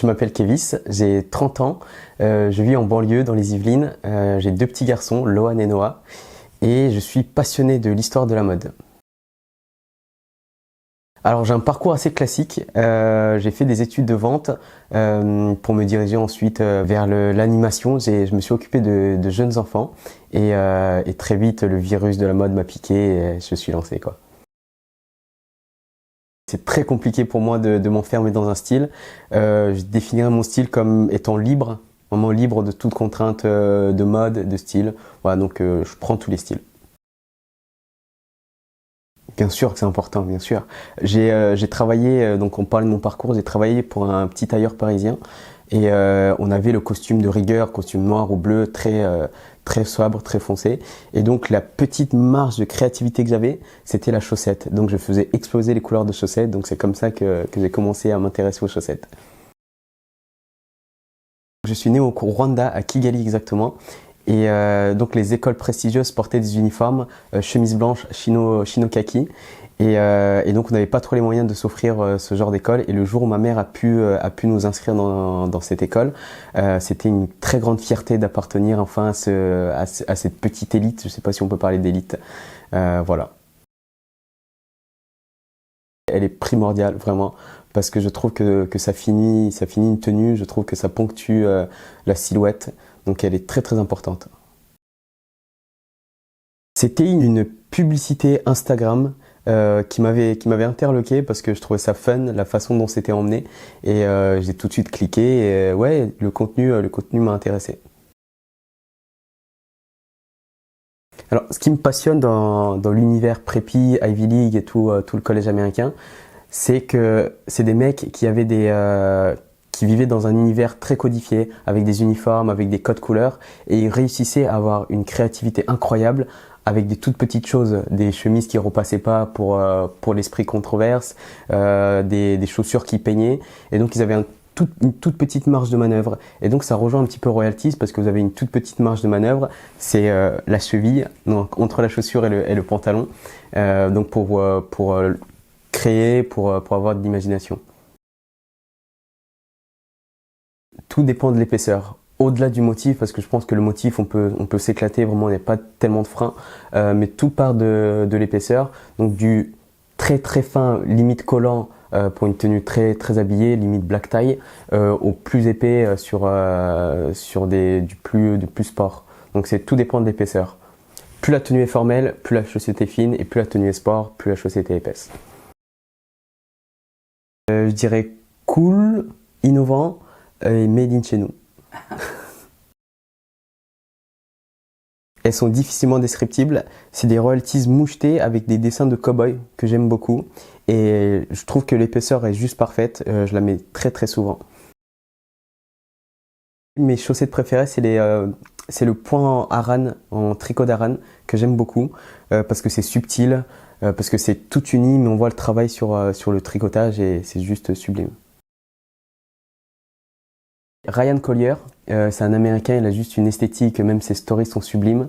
Je m'appelle Kévis, j'ai 30 ans, je vis en banlieue dans les Yvelines, j'ai deux petits garçons, Lohan et Noah, et je suis passionné de l'histoire de la mode. Alors j'ai un parcours assez classique, j'ai fait des études de vente pour me diriger ensuite vers l'animation. Je me suis occupé de jeunes enfants et très vite le virus de la mode m'a piqué et je suis lancé quoi. C'est très compliqué pour moi de m'enfermer dans un style. Je définirais mon style comme étant libre, vraiment libre de toute contrainte de mode, de style. Voilà, donc je prends tous les styles. Bien sûr que c'est important, bien sûr. J'ai travaillé, donc on parle de mon parcours, j'ai travaillé pour un petit tailleur parisien et on avait le costume de rigueur, costume noir ou bleu, très sobre, très foncé. Et donc la petite marge de créativité que j'avais, c'était la chaussette. Donc je faisais exploser les couleurs de chaussettes, donc c'est comme ça que j'ai commencé à m'intéresser aux chaussettes. Je suis né au Rwanda, à Kigali exactement. Et donc les écoles prestigieuses portaient des uniformes, chemise blanche, chino kaki. Et donc on n'avait pas trop les moyens de s'offrir ce genre d'école. Et le jour où ma mère a pu nous inscrire dans cette école, c'était une très grande fierté d'appartenir enfin à cette petite élite. Je ne sais pas si on peut parler d'élite. Voilà. Elle est primordiale vraiment parce que je trouve que ça finit une tenue. Je trouve que ça ponctue la silhouette. Donc elle est très très importante. C'était une publicité Instagram qui m'avait interloqué parce que je trouvais ça fun, la façon dont c'était emmené. Et j'ai tout de suite cliqué et ouais, le contenu m'a intéressé. Alors ce qui me passionne dans l'univers prépi, Ivy League et tout le collège américain, c'est que c'est des mecs qui vivaient dans un univers très codifié, avec des uniformes, avec des codes couleurs, et ils réussissaient à avoir une créativité incroyable avec des toutes petites choses, des chemises qui repassaient pas pour l'esprit controverse, des chaussures qui peignaient, et donc ils avaient une toute petite marge de manœuvre. Et donc ça rejoint un petit peu Royalties parce que vous avez une toute petite marge de manœuvre, c'est la cheville, donc entre la chaussure et le pantalon, donc pour créer, pour avoir de l'imagination. Tout dépend de l'épaisseur. Au-delà du motif, parce que je pense que le motif, on peut s'éclater, vraiment, il n'y a pas tellement de frein, mais tout part de l'épaisseur. Donc du très très fin, limite collant, pour une tenue très très habillée, limite black tie, au plus épais sur du plus sport. Donc tout dépend de l'épaisseur. Plus la tenue est formelle, plus la chaussette est fine, et plus la tenue est sport, plus la chaussette est épaisse. Je dirais cool, innovant et made in chez nous. Elles sont difficilement descriptibles. C'est des royalties mouchetées avec des dessins de cow-boy que j'aime beaucoup. Et je trouve que l'épaisseur est juste parfaite. Je la mets très très souvent. Mes chaussettes préférées, c'est le point Aran, en tricot d'Aran, que j'aime beaucoup. Parce que c'est subtil, parce que c'est tout uni, mais on voit le travail sur le tricotage et c'est juste sublime. Ryan Collier, c'est un Américain, il a juste une esthétique, même ses stories sont sublimes.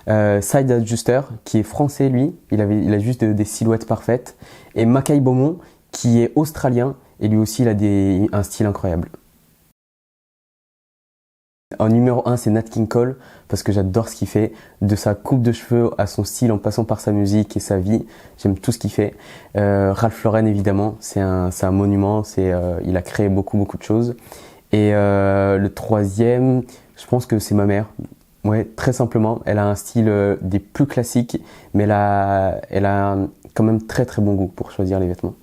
Side Adjuster, qui est français lui, il a juste des silhouettes parfaites. Et Mackay Beaumont, qui est australien, et lui aussi il a un style incroyable. En numéro 1, c'est Nat King Cole, parce que j'adore ce qu'il fait, de sa coupe de cheveux à son style, en passant par sa musique et sa vie, j'aime tout ce qu'il fait. Ralph Lauren évidemment, c'est un monument, il a créé beaucoup de choses. Et le troisième, je pense que c'est ma mère. Ouais, très simplement, elle a un style des plus classiques, mais elle a quand même très très bon goût pour choisir les vêtements.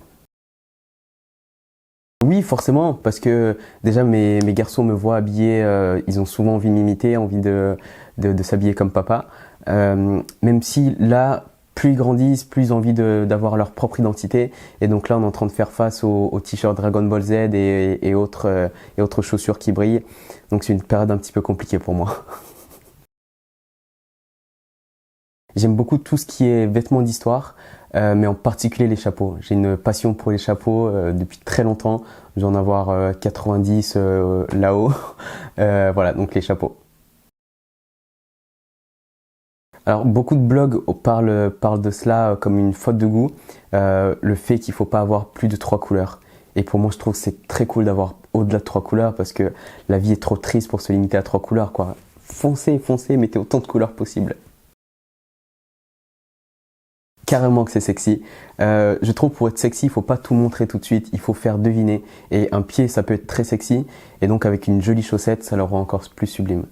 Oui, forcément, parce que déjà mes garçons me voient habillé, ils ont souvent envie de m'imiter, envie de s'habiller comme papa. Même si là, plus ils grandissent, plus ils ont envie d'avoir leur propre identité. Et donc là, on est en train de faire face aux t-shirts Dragon Ball Z et autres chaussures qui brillent. Donc c'est une période un petit peu compliquée pour moi. J'aime beaucoup tout ce qui est vêtements d'histoire, mais en particulier les chapeaux. J'ai une passion pour les chapeaux depuis très longtemps. Je dois en avoir 90 là-haut. Voilà, donc les chapeaux. Alors beaucoup de blogs parlent de cela comme une faute de goût, le fait qu'il ne faut pas avoir plus de 3 couleurs. Et pour moi, je trouve que c'est très cool d'avoir au-delà de 3 couleurs parce que la vie est trop triste pour se limiter à 3 couleurs, quoi. Foncez, foncez, mettez autant de couleurs possible. Carrément que c'est sexy. Je trouve pour être sexy, il faut pas tout montrer tout de suite, il faut faire deviner. Et un pied, ça peut être très sexy. Et donc avec une jolie chaussette, ça le rend encore plus sublime.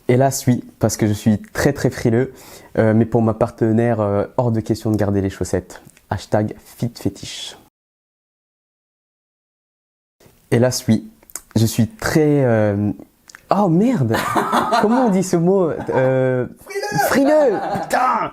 Hélas, oui, parce que je suis très très frileux. Mais pour ma partenaire, hors de question de garder les chaussettes. Hashtag FitFétiche. Hélas, oui. Je suis très... Oh merde! Comment on dit ce mot? Frileux! Putain!